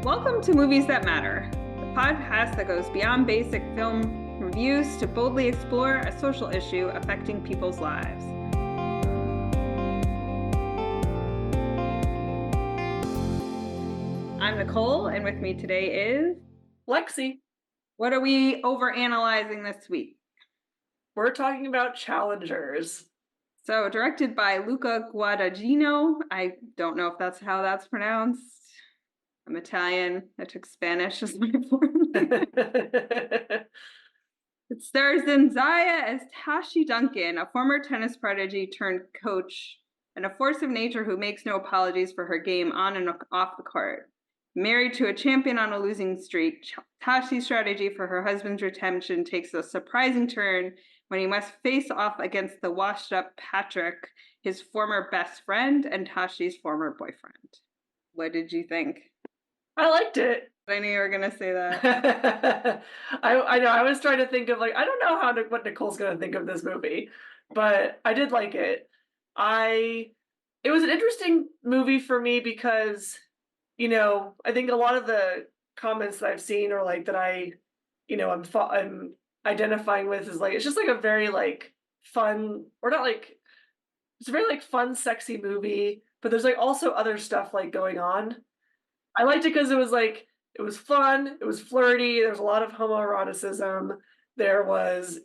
Welcome to Movies That Matter, the podcast that goes beyond basic film reviews to boldly explore a social issue affecting people's lives. I'm Nicole, and with me today is Lexy. What are we overanalyzing this week? We're talking about Challengers. So, directed by Luca Guadagnino. I don't know if that's how that's pronounced. I'm Italian. I took Spanish as my foreign language. It stars Zendaya as Tashi Duncan, a former tennis prodigy turned coach, and a force of nature who makes no apologies for her game on and off the court. Married to a champion on a losing streak, Tashi's strategy for her husband's redemption takes a surprising turn when he must face off against the washed-up Patrick, his former best friend and Tashi's former boyfriend. What did you think? I liked it. I knew you were going to say that. I know. I was trying to think of I don't know what Nicole's going to think of this movie, but I did like it. It was an interesting movie for me because, I think a lot of the comments that I've seen or that I'm identifying with is it's just a very fun, or not it's a very fun, sexy movie, but there's also other stuff going on. I liked it because it was fun, it was flirty, there's a lot of homoeroticism. There was,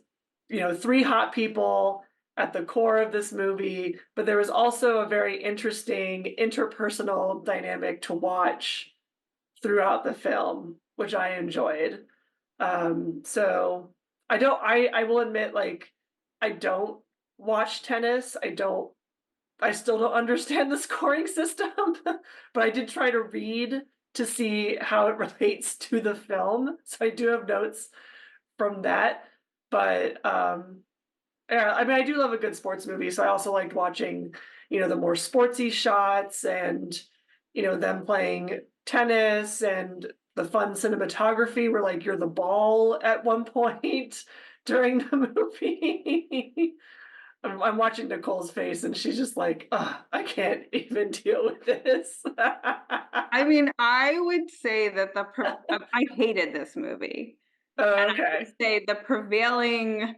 three hot people at the core of this movie, but there was also a very interesting interpersonal dynamic to watch throughout the film, which I enjoyed. So I will admit, I don't watch tennis. I still don't understand the scoring system, but I did try to read to see how it relates to the film. So I do have notes from that. But yeah, I do love a good sports movie. So I also liked watching, the more sportsy shots and, them playing tennis and the fun cinematography where you're the ball at one point during the movie. I'm watching Nicole's face and she's just I can't even deal with this. I mean, I would say that I hated this movie. And I would say the prevailing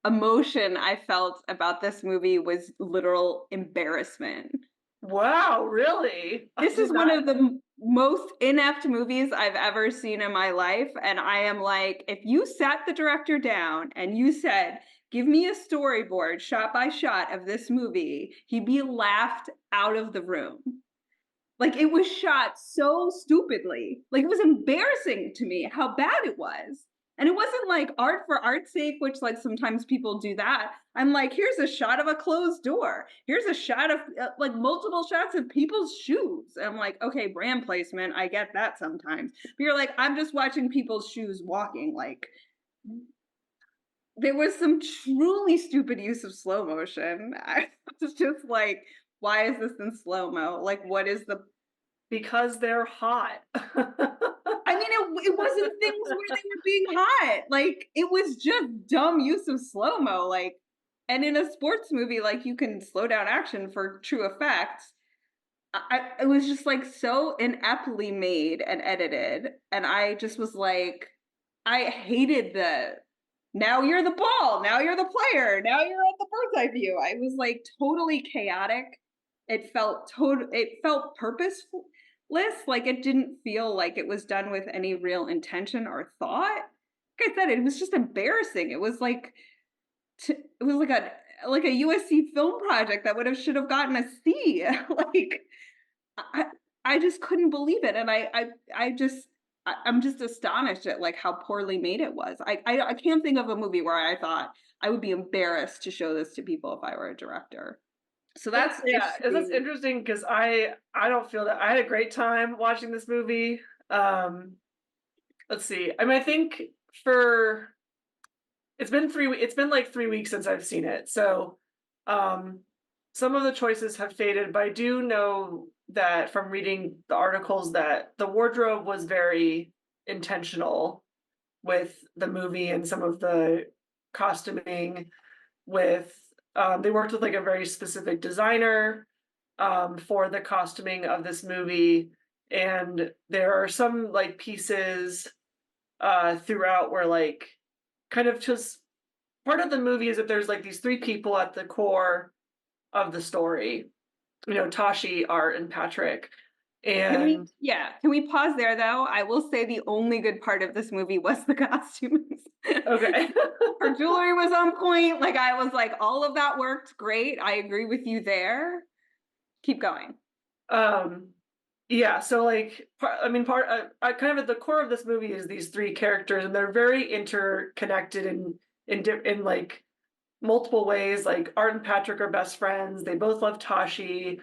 emotion I felt about this movie was literal embarrassment. Wow, really? This is one of the most inept movies I've ever seen in my life. And I am if you sat the director down and you said, give me a storyboard shot by shot of this movie, he'd be laughed out of the room. It was shot so stupidly. It was embarrassing to me how bad it was. And it wasn't art for art's sake, which sometimes people do that. I'm here's a shot of a closed door. Here's a shot of multiple shots of people's shoes. And I'm okay, brand placement, I get that sometimes. But you're I'm just watching people's shoes walking. There was some truly stupid use of slow motion. I was just why is this in slow-mo? What is the... Because they're hot. I mean, it wasn't things where they were being hot. It was just dumb use of slow-mo. And in a sports movie, you can slow down action for true effects. It was just so ineptly made and edited. And I just was I hated now you're the ball, now you're the player, now you're at the bird's eye view. I was totally chaotic. It felt purposeful. It didn't feel like it was done with any real intention or thought. Like I said, it was just embarrassing. It was it was a USC film project that should have gotten a C. I just couldn't believe it, and I'm just astonished at how poorly made it was. I can't think of a movie where I thought I would be embarrassed to show this to people if I were a director. So that's interesting because I don't feel that. I had a great time watching this movie. Let's see. I mean, I think it's been 3 weeks since I've seen it. So some of the choices have faded, but I do know that from reading the articles that the wardrobe was very intentional with the movie and some of the costuming they worked with a very specific designer for the costuming of this movie, and there are some like pieces throughout where like kind of just part of the movie is that there's like these three people at the core of the story. You know, Tashi, Art, and Patrick. And Can we pause there though? I will say the only good part of this movie was the costumes. okay. Her jewelry was on point. Like I was like, all of that worked great. I agree with you there. Keep going. um yeah, so like I mean part kind of at the core of this movie is these three characters, and they're very interconnected in like multiple ways. Like Art and Patrick are best friends. They both love Tashi.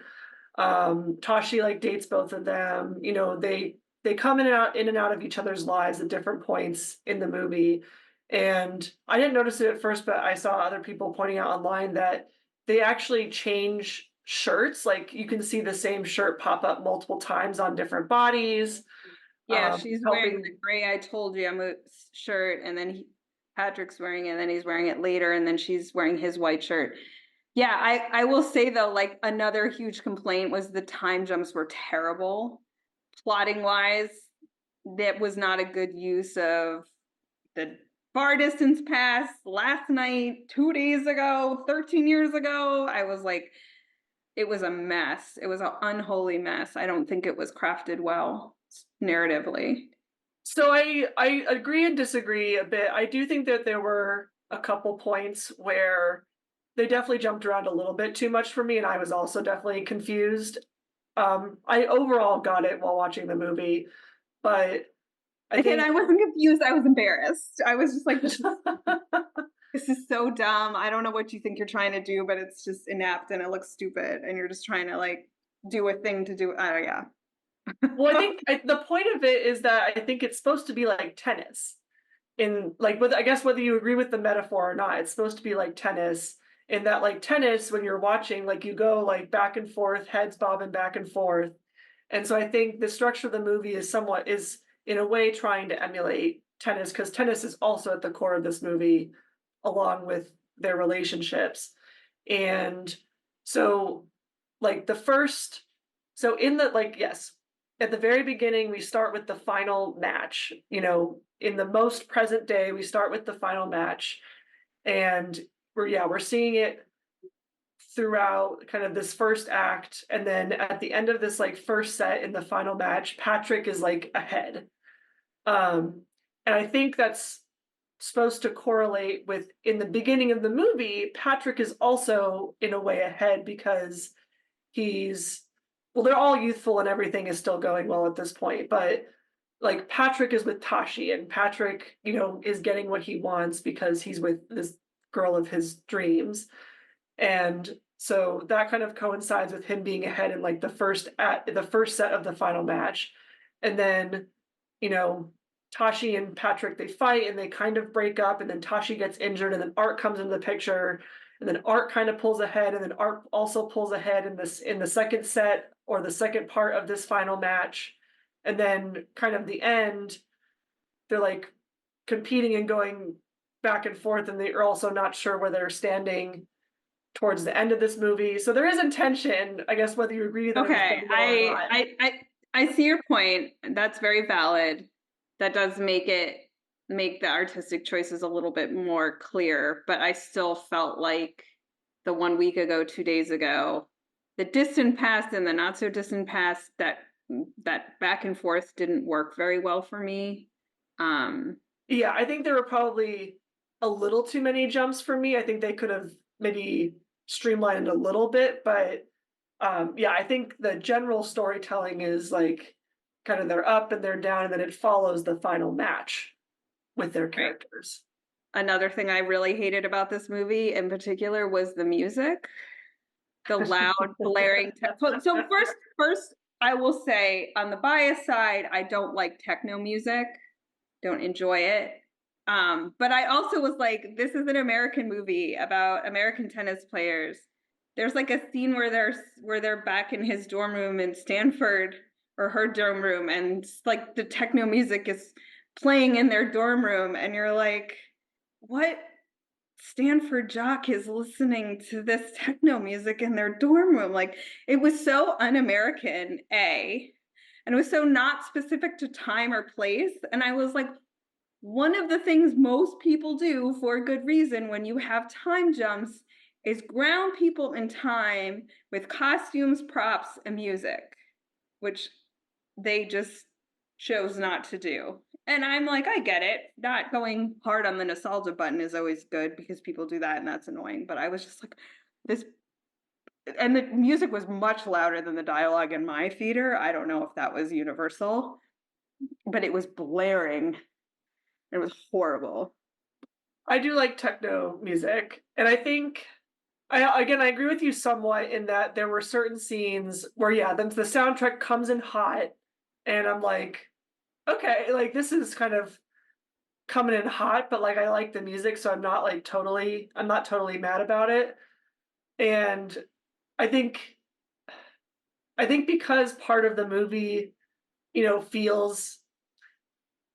Tashi like dates both of them. You know, they come in and out of each other's lives at different points in the movie. And I didn't notice it at first, but I saw other people pointing out online that they actually change shirts. Like you can see the same shirt pop up multiple times on different bodies, Yeah, she's wearing the helping. gray I told you I'm a shirt, and then Patrick's wearing it, and then he's wearing it later, and then she's wearing his white shirt. Yeah, I will say though, like another huge complaint was the time jumps were terrible. Plotting wise, that was not a good use of the far distance pass last night, 2 days ago, 13 years ago. I was like, it was a mess. It was an unholy mess. I don't think it was crafted well narratively. So I agree and disagree a bit. I do think that there were a couple points where they definitely jumped around a little bit too much for me, and I was also definitely confused. I overall got it while watching the movie, but I Again, think I wasn't confused. I was embarrassed. I was just like, this is so dumb. I don't know what you think you're trying to do, but it's just inept and it looks stupid. And you're just trying to like do a thing to do. Oh, yeah. well, I think the point of it is that I think it's supposed to be like tennis. In like whether I guess whether you agree with the metaphor or not, it's supposed to be like tennis. In that like tennis, when you're watching, like you go like back and forth, heads bobbing back and forth. And so I think the structure of the movie is in a way trying to emulate tennis, because tennis is also at the core of this movie, along with their relationships. And so like the first so in the like yes, at the very beginning we start with the final match. You know, in the most present day, we start with the final match, and we're seeing it throughout kind of this first act, and then at the end of this like first set in the final match, Patrick is like ahead. And I think that's supposed to correlate with in the beginning of the movie, Patrick is also in a way ahead because he's well, they're all youthful and everything is still going well at this point, but like Patrick is with Tashi, and Patrick, you know, is getting what he wants because he's with this girl of his dreams. And so that kind of coincides with him being ahead in like the first set of the final match. And then, you know, Tashi and Patrick they fight and they kind of break up, and then Tashi gets injured, and then Art comes into the picture, and then Art kind of pulls ahead, and then Art also pulls ahead in the second set or the second part of this final match. And then kind of the end, they're like competing and going back and forth, and they're also not sure where they're standing towards the end of this movie. So there is intention, I guess, whether you agree that it was Okay. done well or not. I see your point. That's very valid. That does make the artistic choices a little bit more clear, but I still felt like the 1 week ago, 2 days ago, the distant past and the not so distant past, that back and forth didn't work very well for me. Um, Yeah, I think there were probably a little too many jumps for me. I think they could have maybe streamlined a little bit, but yeah, I think the general storytelling is like kind of they're up and they're down, and then it follows the final match with their right. characters. Another thing I really hated about this movie in particular was the music, the loud blaring. So first, I will say on the bias side, I don't like techno music. Don't enjoy it. But I also was like, this is an American movie about American tennis players. There's like a scene where they're back in his dorm room in Stanford or her dorm room, and like the techno music is playing in their dorm room, and you're like, what Stanford jock is listening to this techno music in their dorm room? Like it was so un-American, A. and it was so not specific to time or place. And I was like, one of the things most people do for a good reason when you have time jumps is ground people in time with costumes, props, and music, which they just chose not to do. And I'm like, I get it. Not going hard on the nostalgia button is always good because people do that and that's annoying. But I was just like, this, and the music was much louder than the dialogue in my theater. I don't know if that was universal, but it was blaring. It was horrible. I do like techno music, and I think I agree with you somewhat in that there were certain scenes where yeah, the soundtrack comes in hot, and I'm like, okay, like this is kind of coming in hot, but like I like the music, so I'm not totally mad about it. And I think I think because part of the movie, feels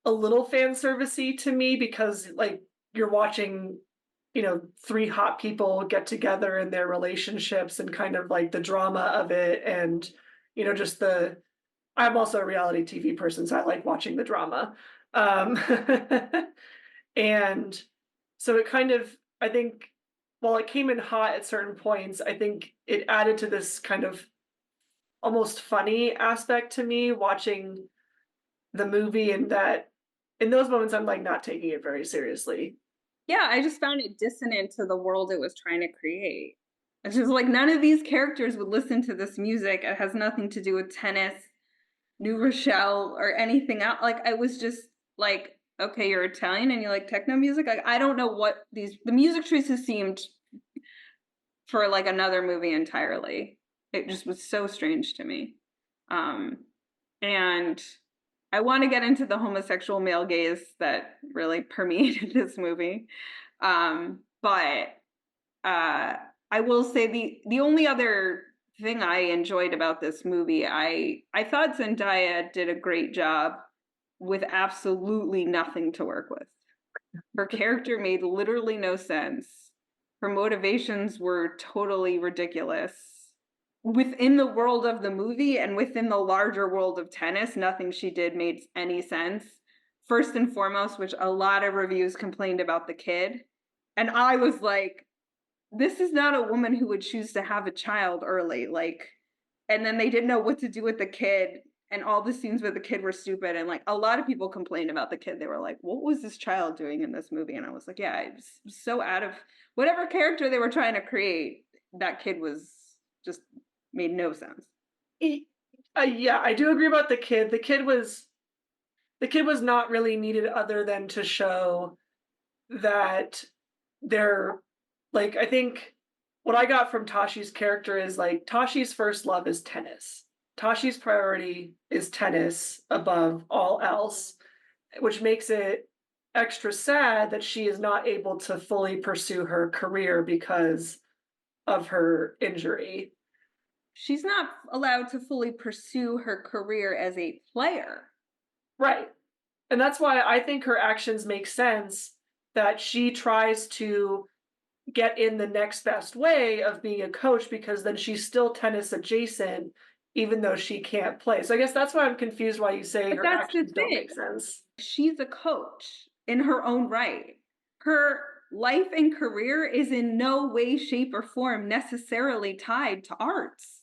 a little fan servicey to me because like you're watching, three hot people get together in their relationships and kind of like the drama of it and just the I'm also a reality TV person, so I like watching the drama. Um and so it kind of I think while it came in hot at certain points, I think it added to this kind of almost funny aspect to me watching the movie and that in those moments I'm like not taking it very seriously. Yeah, I just found it dissonant to the world it was trying to create. It's just like none of these characters would listen to this music. It has nothing to do with tennis, New Rochelle, or anything else. Like I was just like, okay, you're Italian and you like techno music. Like I don't know what the music choices seemed for like another movie entirely. It just was so strange to me. Um, and I want to get into the homosexual male gaze that really permeated this movie. But I will say the only other thing I enjoyed about this movie, I thought Zendaya did a great job with absolutely nothing to work with. Her character made literally no sense. Her motivations were totally ridiculous. Within the world of the movie and within the larger world of tennis, nothing she did made any sense. First and foremost, which a lot of reviews complained about the kid. And I was like, this is not a woman who would choose to have a child early. Like, and then they didn't know what to do with the kid. And all the scenes with the kid were stupid. And like a lot of people complained about the kid. They were like, what was this child doing in this movie? And I was like, yeah, it's so out of whatever character they were trying to create. That kid was just made no sense. Yeah, I do agree about the kid. The kid was not really needed other than to show that they're like I think what I got from Tashi's character is like Tashi's first love is tennis. Tashi's priority is tennis above all else, which makes it extra sad that she is not able to fully pursue her career because of her injury. She's not allowed to fully pursue her career as a player. Right. And that's why I think her actions make sense that she tries to get in the next best way of being a coach because then she's still tennis adjacent even though she can't play. So I guess that's why I'm confused why you say But her that's the actions don't thing. make sense. She's a coach in her own right. Her life and career is in no way, shape, or form necessarily tied to arts.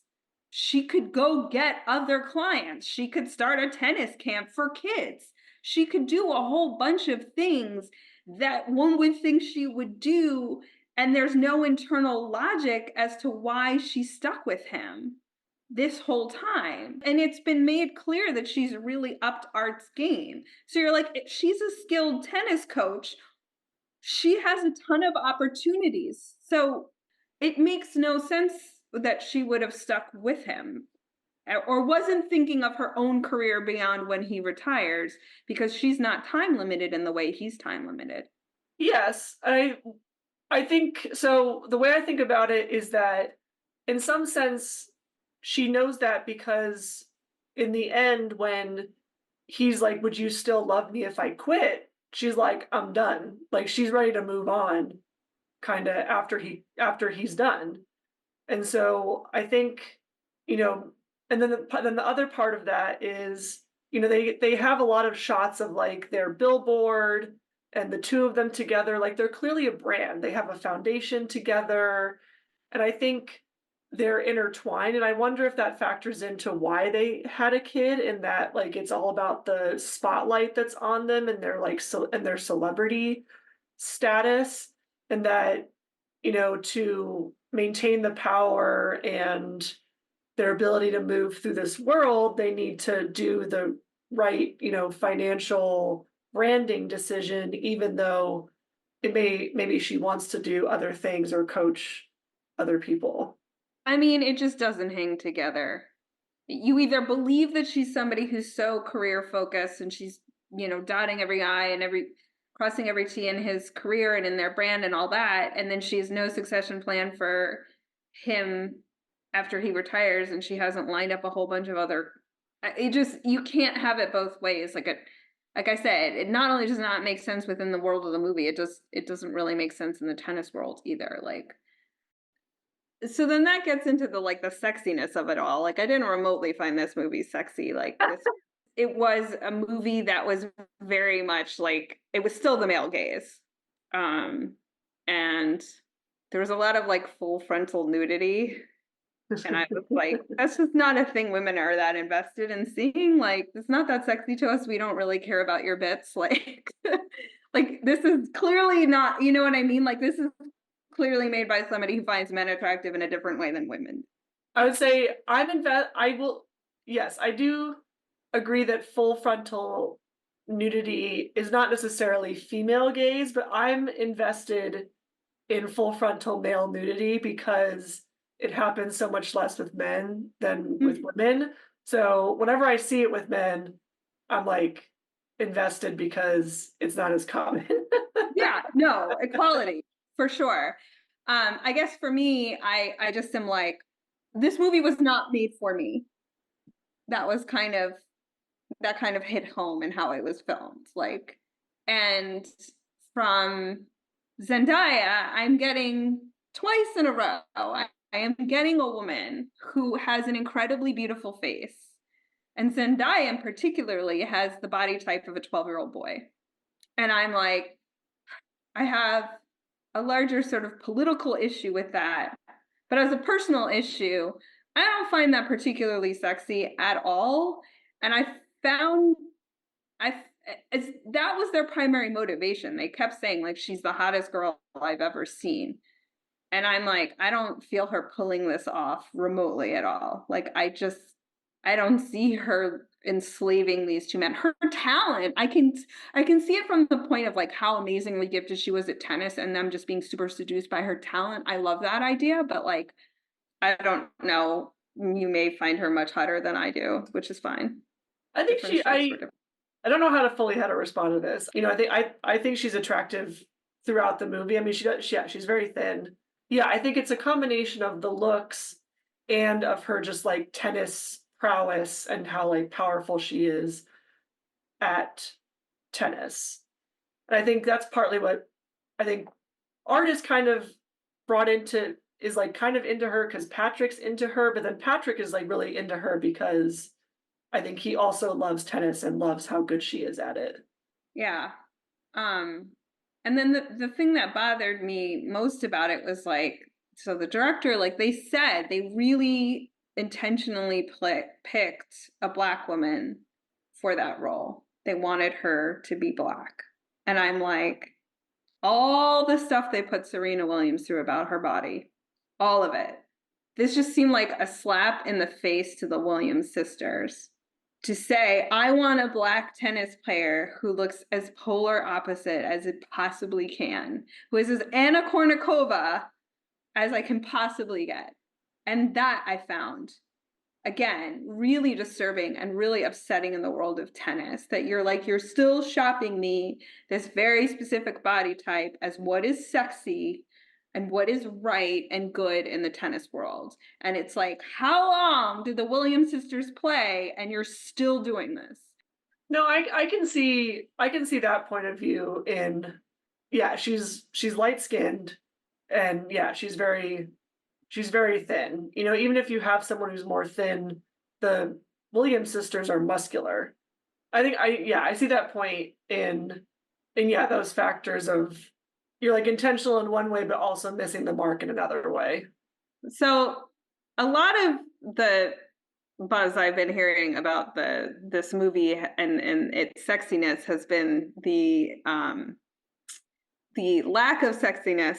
She could go get other clients. She could start a tennis camp for kids. She could do a whole bunch of things that one would think she would do, and there's no internal logic as to why she's stuck with him this whole time. And it's been made clear that she's really upped Art's game. So you're like, she's a skilled tennis coach. She has a ton of opportunities. So it makes no sense that she would have stuck with him or wasn't thinking of her own career beyond when he retires because she's not time limited in the way he's time limited. Yes, I think so the way I think about it is that in some sense she knows that because in the end when he's like would you still love me if I quit? She's like I'm done. Like she's ready to move on kind of after he's done. And so I think, you know, and then the other part of that is, they have a lot of shots of like their billboard and the two of them together. Like they're clearly a brand. They have a foundation together, and I think they're intertwined. And I wonder if that factors into why they had a kid, in that like it's all about the spotlight that's on them and their like and their celebrity status, and that to maintain the power and their ability to move through this world, they need to do the right, financial branding decision, even though maybe she wants to do other things or coach other people. I mean, it just doesn't hang together. You either believe that she's somebody who's so career focused and she's, dotting every I and every crossing every T in his career and in their brand and all that, and then she has no succession plan for him after he retires, and she hasn't lined up a whole bunch of other. It just, you can't have it both ways. Like I said, it not only does not make sense within the world of the movie, it doesn't really make sense in the tennis world either. Like, so then that gets into the sexiness of it all. Like, I didn't remotely find this movie sexy. Like, it was a movie that was very much like, it was still the male gaze. And there was a lot of like full frontal nudity. And I was like, that's just not a thing women are that invested in seeing. Like, it's not that sexy to us. We don't really care about your bits. Like, like this is clearly not, you know what I mean? Like, this is clearly made by somebody who finds men attractive in a different way than women. I would say I will, yes, I do agree that full frontal nudity is not necessarily female gaze, but I'm invested in full frontal male nudity because it happens so much less with men than with Mhm. women. So whenever I see it with men, I'm like invested because it's not as common. Yeah, no, equality for sure. I guess for me, I just am like, this movie was not made for me. That was that kind of hit home in how it was filmed. Like, and from Zendaya, I'm getting twice in a row. I am getting a woman who has an incredibly beautiful face. And Zendaya, in particularly, has the body type of a 12-year-old boy. And I'm like, I have a larger sort of political issue with that. But as a personal issue, I don't find that particularly sexy at all. And I found I that was their primary motivation. They kept saying like she's the hottest girl I've ever seen. And I'm like, I don't feel her pulling this off remotely at all. Like I don't see her enslaving these two men. Her talent, I can see it from the point of like how amazingly gifted she was at tennis and them just being super seduced by her talent. I love that idea, but like I don't know. You may find her much hotter than I do, which is fine. I think Different strokes for different. I don't know how to respond to this. I think she's attractive throughout the movie. I mean, yeah, she's very thin. Yeah, I think it's a combination of the looks and of her just like tennis prowess and how like powerful she is at tennis. And I think that's partly what I think art is kind of brought into, is like kind of into her because Patrick's into her, but then Patrick is like really into her because I think he also loves tennis and loves how good she is at it. Yeah. Um, and then the thing that bothered me most about it was like, so the director, like they said, they really intentionally picked a black woman for that role. They wanted her to be black. And I'm like, all the stuff they put Serena Williams through about her body, all of it. This just seemed like a slap in the face to the Williams sisters to say, I want a black tennis player who looks as polar opposite as it possibly can, who is as Anna Kournikova as I can possibly get. And that I found, again, really disturbing and really upsetting in the world of tennis, that you're like, you're still shopping me this very specific body type as what is sexy and what is right and good in the tennis world. And it's like, how long did the Williams sisters play and you're still doing this? No, I can see that point of view in, yeah, she's light skinned and yeah, she's very thin. Even if you have someone who's more thin the Williams sisters are muscular. I see that point in yeah, those factors of you're like intentional in one way, but also missing the mark in another way. So a lot of the buzz I've been hearing about this movie and its sexiness has been the lack of sexiness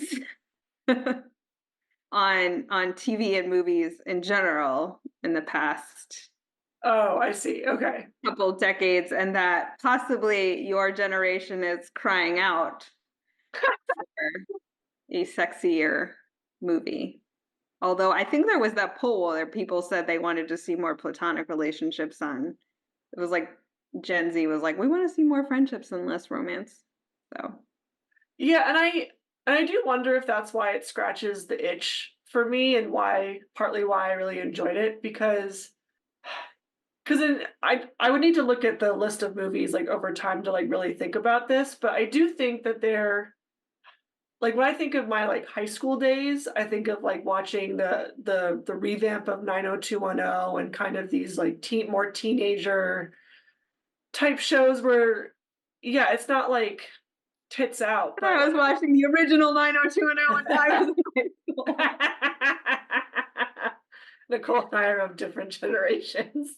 on TV and movies in general in the past Oh, I see. Okay. couple decades, and that possibly your generation is crying out for a sexier movie. Although I think there was that poll where people said they wanted to see more platonic relationships on. It was like Gen Z was like, we want to see more friendships and less romance. So Yeah, and I do wonder if that's why it scratches the itch for me and why partly why I really enjoyed it because then I would need to look at the list of movies like over time to like really think about this, but I do think that they're like when I think of my like high school days, I think of like watching the revamp of 90210 and kind of these like more teenager type shows where yeah, it's not like tits out, but I was watching the original 90210 when I was in high school. Nicole and I are of different generations.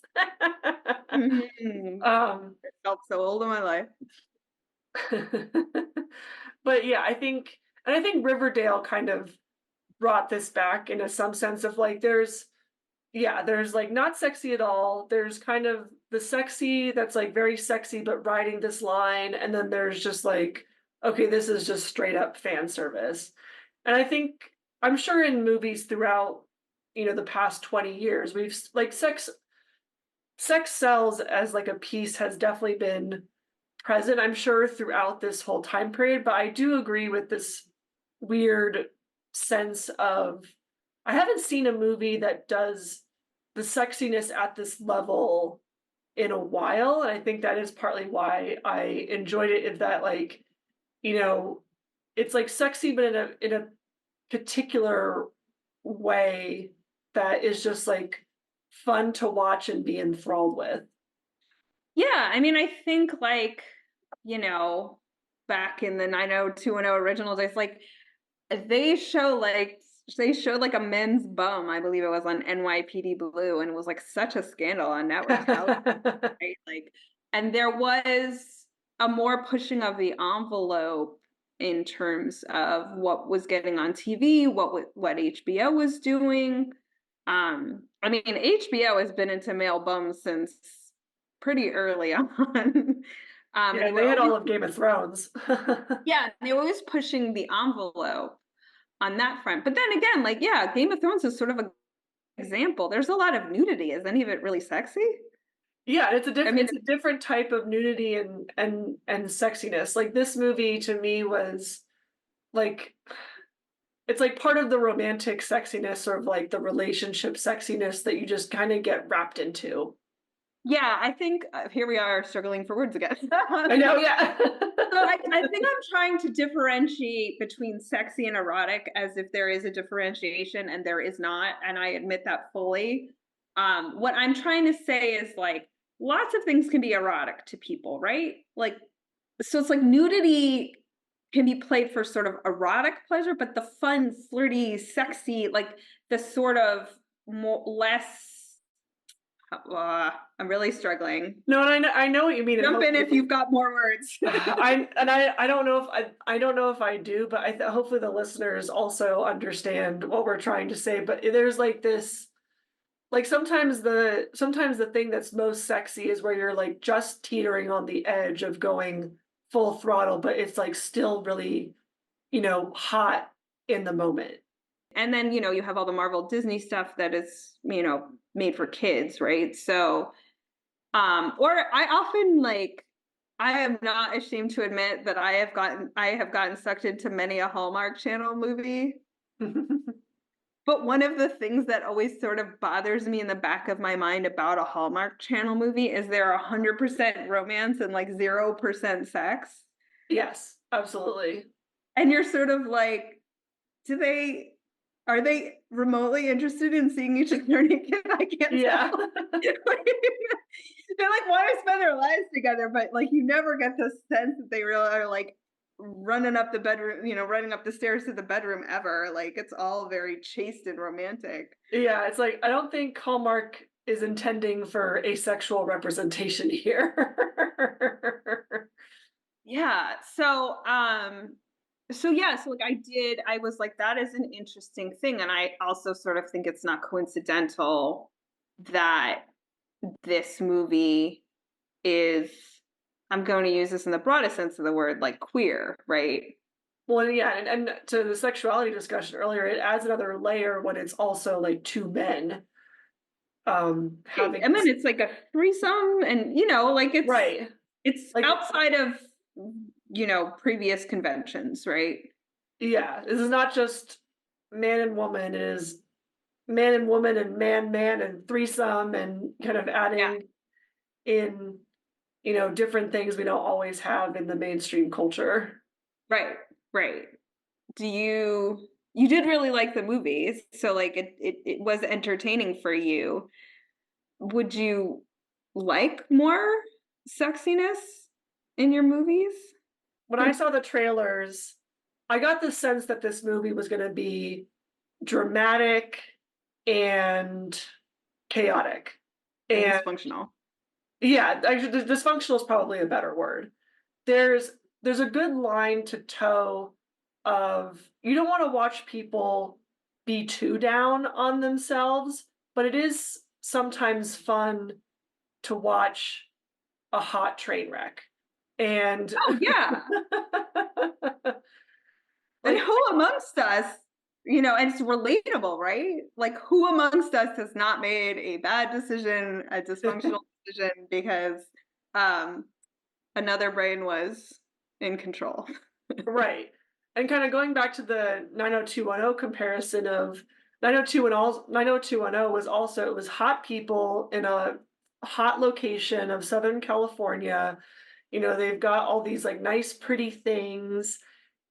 Mhm. um, I felt so old in my life. but yeah, I think Riverdale kind of brought this back into some sense of like there's like not sexy at all. There's kind of the sexy that's like very sexy but riding this line, and then there's just like okay, this is just straight up fan service. And I think I'm sure in movies throughout the past 20 years like sex sells as like a piece has definitely been present, I'm sure, throughout this whole time period. But I do agree with this weird sense of I haven't seen a movie that does the sexiness at this level in a while. And I think that is partly why I enjoyed it, is that like, you know, it's like sexy, but in a particular way that is just like fun to watch and be enthralled with. Yeah, I mean, I think like, back in the 90210 original days, like they show like they showed like a men's bum, I believe it was on NYPD Blue, and it was like such a scandal on network television, right? Like, and there was a more pushing of the envelope in terms of what was getting on TV, what HBO was doing. I mean, HBO has been into male bums since pretty early on. And Yeah, they were they had always, all of Game of Thrones. yeah, they were always pushing the envelope on that front. But then again, like, yeah, Game of Thrones is sort of an example. There's a lot of nudity. Is any of it really sexy? Yeah, I mean, it's a different type of nudity and sexiness. Like this movie to me was like it's like part of the romantic sexiness or of like the relationship sexiness that you just kind of get wrapped into. yeah, I think here we are struggling for words again. I know, yeah. So I think I'm trying to differentiate between sexy and erotic as if there is a differentiation and there is not, and I admit that fully. What I'm trying to say is like lots of things can be erotic to people, right? Like, so it's like nudity can be played for sort of erotic pleasure, but the fun, flirty, sexy, like the sort of more less. I'm really struggling. No, and I know what you mean, and Jump in if hopefully you've got more words. I don't know if I don't know if I do, but hopefully the listeners also understand what we're trying to say. But there's like this, like sometimes the thing that's most sexy is where you're like just teetering on the edge of going full throttle, but it's like still really hot in the moment. And then, you have all the Marvel Disney stuff that is, made for kids, right? So, or I often like, I am not ashamed to admit that I have gotten sucked into many a Hallmark Channel movie. But one of the things that always sort of bothers me in the back of my mind about a Hallmark Channel movie is there 100% romance and like 0% sex. Yes, absolutely. And you're sort of like, do they? Are they remotely interested in seeing each other naked? I can't Yeah. tell. Like, they're like, want to spend their lives together, but like you never get the sense that they really are like running up the bedroom, running up the stairs to the bedroom ever. Like it's all very chaste and romantic. Yeah, it's like, I don't think Hallmark is intending for asexual representation here. Yeah. So yeah, so like I was like, that is an interesting thing. And I also sort of think it's not coincidental that this movie is, I'm going to use this in the broadest sense of the word, like queer, right? Well, yeah, and to the sexuality discussion earlier, it adds another layer when it's also like two men Right. having And then this. it's like a threesome and like Right. it's Like, outside of previous conventions, right? yeah, this is not just man and woman, it is man and woman and man and threesome and kind of Yeah. adding in, different things we don't always have in the mainstream culture. Right. Right. You did really like the movies, so like it was entertaining for you. Would you like more sexiness in your movies? When I saw the trailers, I got the sense that this movie was going to be dramatic and chaotic. And And dysfunctional. yeah, actually, dysfunctional is probably a better word. There's there's a good line to toe of you don't want to watch people be too down on themselves, but it is sometimes fun to watch a hot train wreck. And Oh yeah. And like, who amongst us, and it's relatable, right? Like who amongst us has not made a bad decision, a dysfunctional decision because um another brain was in control. right. And kind of going back to the 90210 comparison of 90210 was also, it was hot people in a hot location of Southern California. They've got all these like nice pretty things,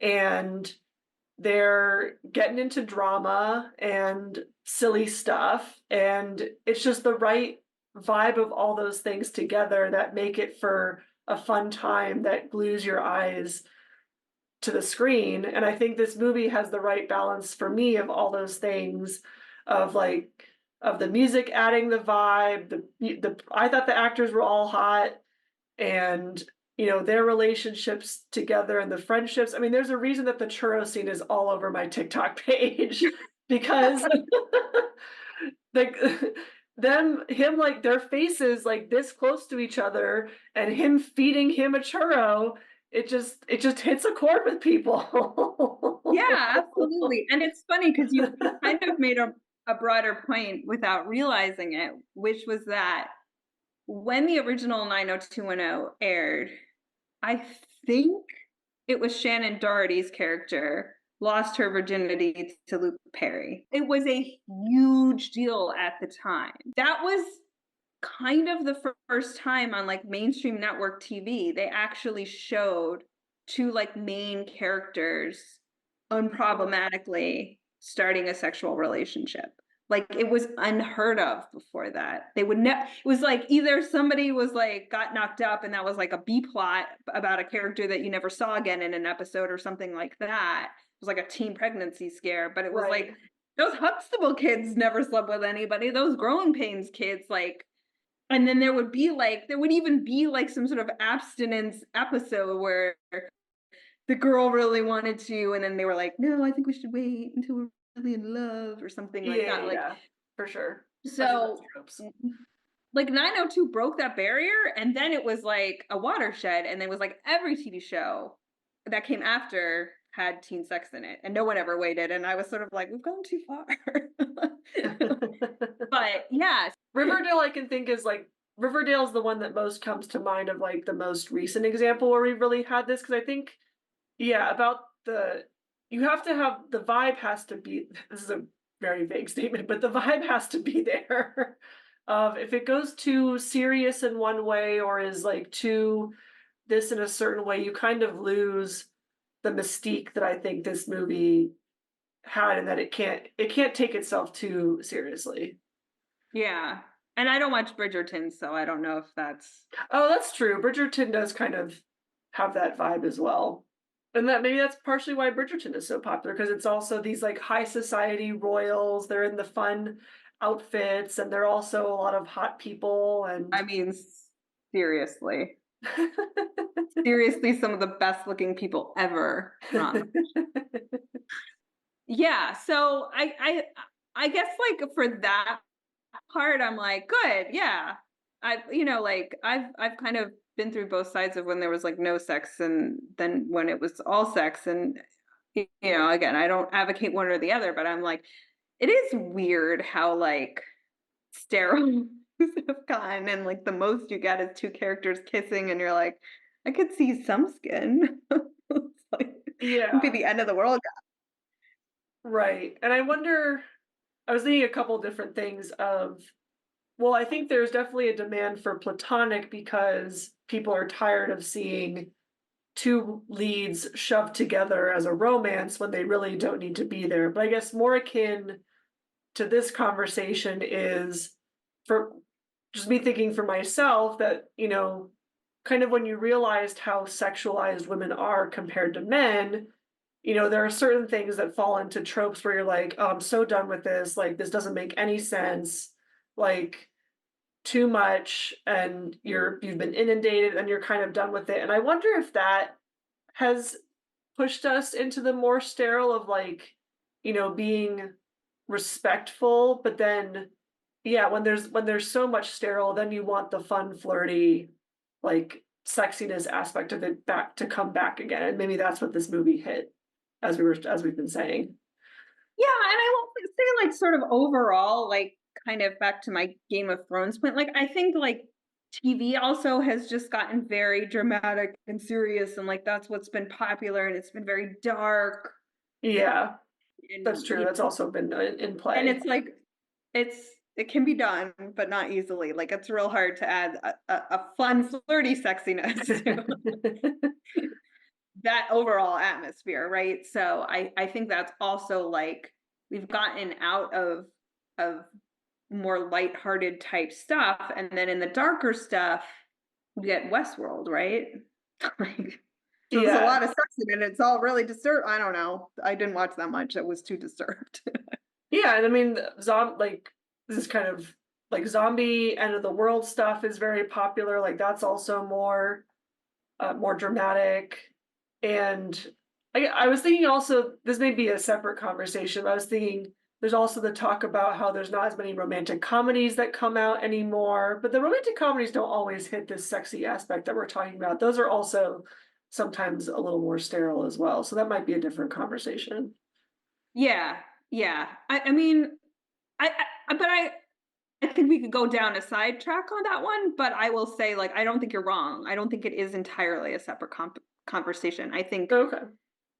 and they're getting into drama and silly stuff, and it's just the right vibe of all those things together that make it for a fun time that glues your eyes to the screen. And I think this movie has the right balance for me of all those things, of like, of the music adding the vibe, the I thought the actors were all hot, and their relationships together and the friendships. I mean, there's a reason that the churro scene is all over my TikTok page because like him, like their faces like this close to each other and him feeding him a churro, it just hits a chord with Yeah, people. absolutely. And it's funny because you kind of made a broader point without realizing it, which was that when the original 90210 aired, I think it was Shannon Doherty's character lost her virginity to Luke Perry. It was a huge deal at the time. That was kind of the first time on like mainstream network TV they actually showed two like main characters unproblematically starting a sexual relationship. Like it was unheard of before that. They would never, it was like either somebody was like got knocked up and that was like a B plot about a character that you never saw again in an episode or something like that. It was like a teen pregnancy scare, but it was Right. like those Huxtable kids never slept with anybody. Those growing pains kids, like, and then there would even be like some sort of abstinence episode where the girl really wanted to, and then they were like, no, I think we should wait until we're really in love or something like Yeah, that. Like, yeah, for sure. I've seen those so tropes. like 902 broke that barrier, and then it was like a watershed, and it was like every TV show that came after had teen sex in it, and no one ever waited. And I was sort of like, we've gone too far. But yeah. Riverdale, I can think is like, Riverdale's the one that most comes to mind of like the most recent example where we've really had this, because I think, yeah, about the, you have to have, the vibe has to be, this is a very vague statement, but the vibe has to be there. Of if it goes too serious in one way or is like too this in a certain way, you kind of lose the mystique that I think this movie had, and that it can't take itself too seriously. Yeah. And I don't watch Bridgerton, so I don't know if that's Oh, that's true. Bridgerton does kind of have that vibe as well. And that maybe that's partially why Bridgerton is so popular because it's also these like high society royals. They're in the fun outfits and they're also a lot of hot people I and mean, seriously. Seriously, some of the best looking people ever on. Yeah, so I guess, like, for that part, I'm like, "Good, yeah." Like, I've kind of been through both sides of when there was, like, no sex and then when it was all sex, and, again, I don't advocate one or the other, but I'm like, it is weird how, like, sterile have gotten, and, like, the most you get is 2 characters kissing, and you're like, "I could see some skin." It's like, wouldn't be Yeah, the end of the world. right. And I wonder, I was thinking a couple different things of, well, I think there's definitely a demand for platonic because people are tired of seeing two leads shoved together as a romance when they really don't need to be there. But I guess more akin to this conversation is for just me thinking for myself that, kind of when you realized how sexualized women are compared to men, there are certain things that fall into tropes where you're like, oh, I'm so done with this. Like, this doesn't make any sense. Like, too much, and you've been inundated and you're kind of done with it. And I wonder if that has pushed us into the more sterile of like, being respectful, but then yeah, when there's so much sterile, then you want the fun, flirty, like sexiness aspect of it back to come back again. And maybe that's what this movie hit, as we've been saying. Yeah, and I will say, like, sort of overall, like, kind of back to my Game of Thrones point, like, I think, like, TV also has just gotten very dramatic and serious, and, like, that's what's been popular, and it's been very dark, Yeah, that's and, true. That's also been in and play. it's like, it can be done, but not easily, like, it's real hard to add a fun, flirty sexiness to that overall atmosphere, right? So I think that's also, like, we've gotten out of more lighthearted type stuff, and then in the darker stuff, we get Westworld, right? Like, there's a Yeah. lot of sex in it, it's all really disturbed. I don't know. I didn't watch that much, it was too disturbed. Yeah, and I mean, like this is kind of like zombie end of the world stuff is very popular. Like that's also more dramatic. And I was thinking also this may be a separate conversation. But I was thinking there's also the talk about how there's not as many romantic comedies that come out anymore. But the romantic comedies don't always hit this sexy aspect that we're talking about. Those are also sometimes a little more sterile as well. So that might be a different conversation. Yeah, yeah. I mean, but I think we could go down a sidetrack on that one, but I will say, like, I don't think you're wrong. I don't think it is entirely a separate conversation. I think Okay.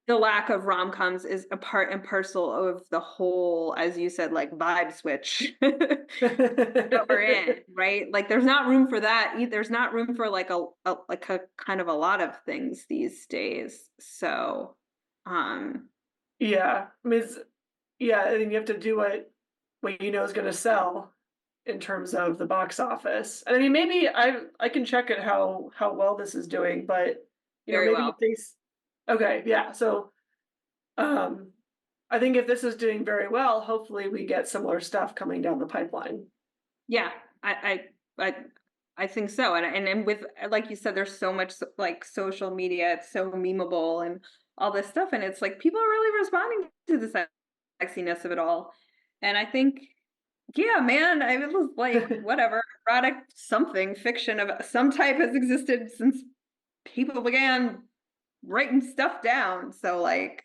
the lack of rom-coms is a part and parcel of the whole, as you said, like, vibe switch that we're in, right? Like, there's not room for that. There's not room for, like, a kind of a lot of things these days. So, um, Yeah, I mean, yeah, and you have to do what you know is going to sell in terms of the box office. And I mean, maybe I can check it how well this is doing, but very maybe well. if okay, yeah. So um, I think if this is doing very well, hopefully we get similar stuff coming down the pipeline. Yeah, I I think so, and with, like you said, there's so much like social media, it's so memeable and all this stuff, and it's like people are really responding to the sexiness of it all, and I think, yeah, man, I was like, whatever, erotic something fiction of some type has existed since people began writing stuff down. So, like,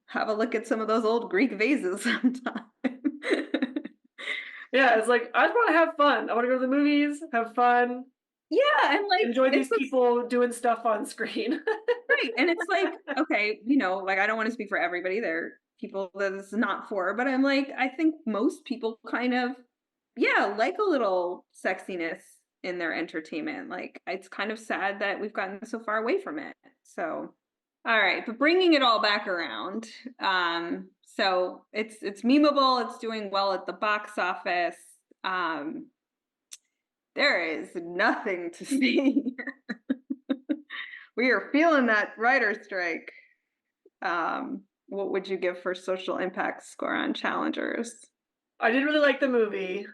have a look at some of those old Greek vases sometime. Yeah, it's like I just want to have fun. I want to go to the movies, have fun, Yeah, and like enjoy it's these just people doing stuff on screen. right. And it's like, okay, like I don't want to speak for everybody. There are people that it's not for, but I'm like, I think most people kind of, yeah, like a little sexiness in their entertainment. Like it's kind of sad that we've gotten so far away from it. So All right, but bringing it all back around. So it's memeable. It's doing well at the box office. Um, there is nothing to see. We are feeling that writer strike. What would you give for social impact score on Challengers? I did really like the movie.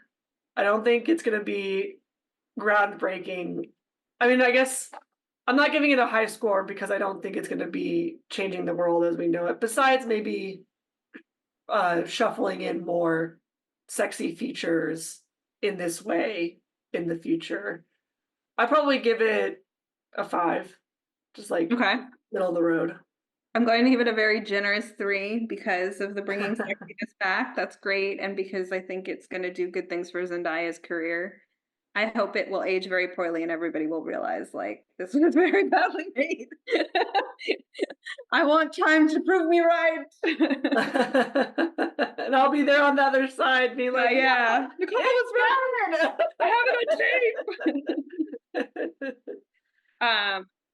I don't think it's gonna be groundbreaking. I mean, I guess I'm not giving it a high score because I don't think it's gonna be changing the world as we know it. Besides, maybe shuffling in more sexy features in this way in the future. I probably give it a 5, just like Okay. middle of the road. I'm going to give it a very generous 3 because of the bringing sexiness back. That's great. And because I think it's going to do good things for Zendaya's career. I hope it will age very poorly and everybody will realize, like, this was very badly made. I want time to prove me right. And I'll be there on the other side, be like, yeah. Nicole was right. I have it on tape.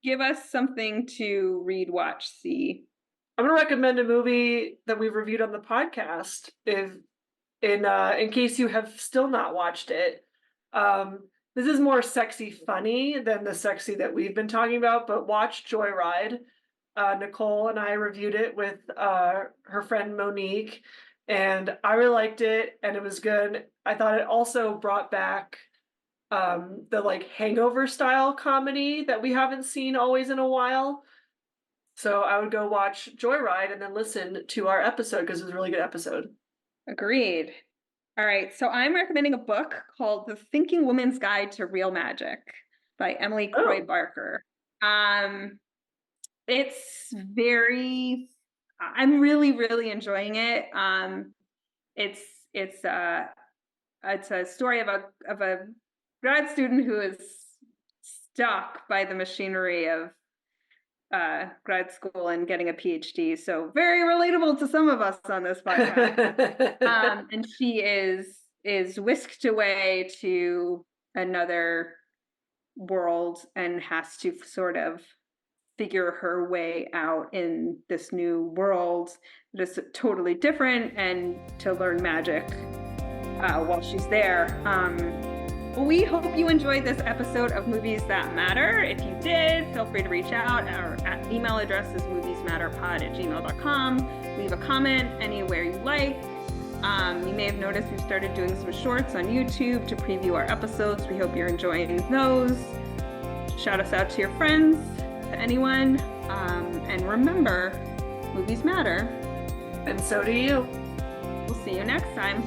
Give us something to read, watch, see. I'm gonna recommend a movie that we've reviewed on the podcast, if in case you have still not watched it. This is more sexy funny than the sexy that we've been talking about, but watch Joyride. Nicole and I reviewed it with her friend Monique, and I really liked it, and it was good. I thought it also brought back the like hangover style comedy that we haven't seen always in a while. So I would go watch Joyride and then listen to our episode because it was a really good episode. Agreed. All right, so I'm recommending a book called The Thinking Woman's Guide to Real Magic by Emily Croy Barker. It's very, I'm really enjoying it. It's a story of a grad student who is stuck by the machinery of grad school and getting a PhD. So very relatable to some of us on this podcast. And she is whisked away to another world and has to sort of figure her way out in this new world that is totally different, and to learn magic while she's there. We hope you enjoyed this episode of Movies That Matter. If you did, feel free to reach out. Our email address is moviesmatterpod@gmail.com. Leave a comment anywhere you like. You may have noticed we've started doing some shorts on YouTube to preview our episodes. We hope you're enjoying those. Shout us out to your friends, to anyone. And remember, movies matter. And so do you. We'll see you next time.